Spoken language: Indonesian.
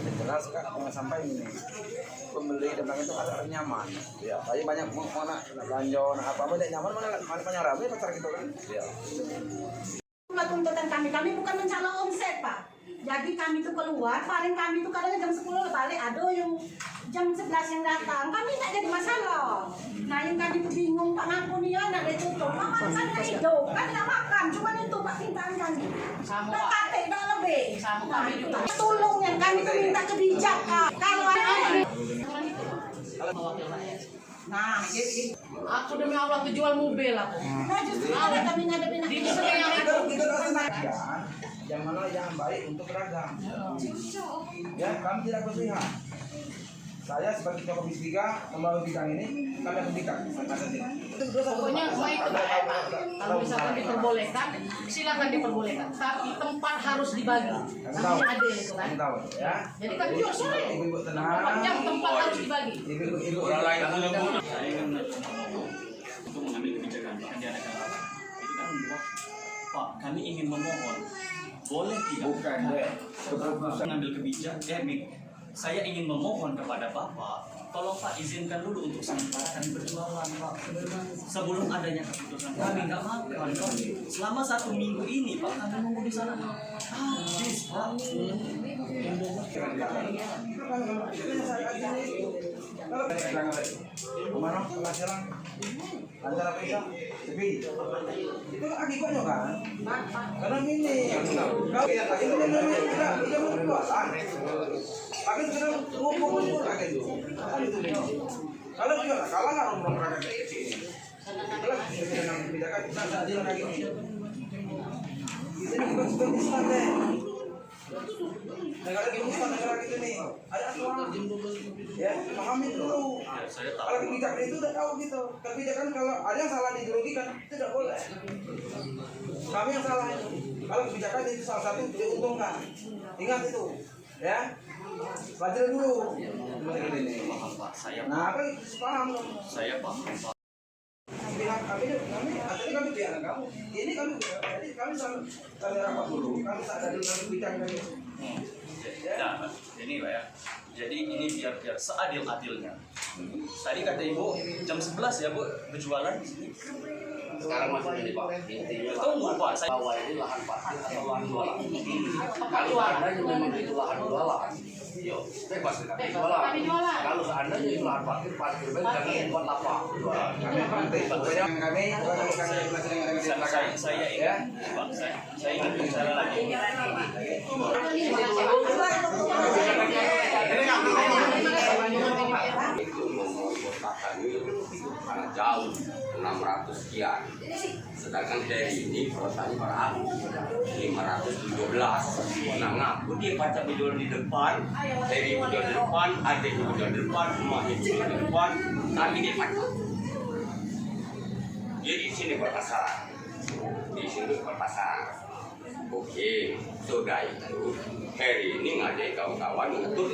Yang jelas Kak, jangan sampai ini pembeli datang itu ada nyaman. Ya, tapi banyak mana belanja, apa banyak nyaman mana ramai pasar gitu kan. Ya. Tuntutan kami bukan mencari omset Pak. Jadi kami itu keluar, paling kami itu kadang jam 10 balik, ada yang jam 11 yang datang. Kami tidak jadi masalah. Nah yang kami itu bingung Pak ngampuni ya, nak ditutup. Makan kan hidup, kan tidak makan, cuma itu Pak pintaan kami. Dan kate tidak lebih. Kami tolong yang kami itu minta kebijakan. Kalau ada nah, aku demi Allah tuh jual mobil aku. Nah justru ada kami ngadepin Di yang itu. Yang mana yang baik untuk pedagang. Ya, kami tidak berpihak. Saya sebagai tokoh Bistika membawa bidang ini, kami akan bidang. Pokoknya mau ikut kalau misalkan diperbolehkan, silakan diperbolehkan. Tapi tempat harus dibagi. Namanya adil itu kan. Ya. Jadi kami jual sore. Ibu tenang. Yang tempat harus dibagi. Ibu orang lain saya ingin untuk mengambil kebijakan akan diadakan apa? Itu kan membuat Pak, kami ingin memohon boleh tidak mengambil kebijakan. Saya ingin memohon kepada Bapak, tolong Pak izinkan dulu untuk sementara kami berjualan Pak. Sebelum adanya keputusan kami nggak makan Pak. Selama 1 minggu ini Pak kami nunggu di sana habis Pak. Kemana penghasilan antara pesa tapi itu akibatnya kan karena ini kalau kita berjualan akan sekarang ngomong lagi itu kalau jualan kalah nggak ngomong rakyat kayak gini itulah dengan kebijakan kita adil lagi ini bukan seperti standar. Negara kita negara kita nih ada aturan, ya pahami dulu. Kalau kebijakan itu udah tahu gitu. Kebijakan kalau ada yang salah diideologikan tidak boleh. Kami yang salah itu. Kalau kebijakan itu salah satu diuntungkan. Ingat itu, ya. Pelajari dulu. Paham Pak, saya Nah, apa paham? saya paham Pak. Kami biar kamu. Ini kami jadi kami sampai rapat dulu. Kami sadar dengan kebijakan kami. Nah, ini Pak ya. Jadi ini biar seadil-adilnya. Tadi kata Ibu jam 11 ya Bu berjualan di sini. Sekarang masih jadi Pak. Intinya Tunggu Pak, saya bahwa ini lahan parkir atau lahan jualan. Kalau seandainya memang itu lahan jualan, yo bebas kita jualan. Kalau seandainya itu lahan parkir bebas jangan buat apa jualan. Kami pokoknya kami saya ingin Pak, saya ingin bicara lagi. Itu memotakan karena jauh 600 sekian. Sedangkan dari ini protanya per aku 517. Nah ngaku dia pacak dijual di depan, dari dijual di depan, ada yang dijual di depan, rumahnya dijual di depan, tapi dia pacak. Jadi di sini berpasaran, di sini berpasaran. Oke, sudah itu. Hari ini ngajak kawan-kawan ngatur.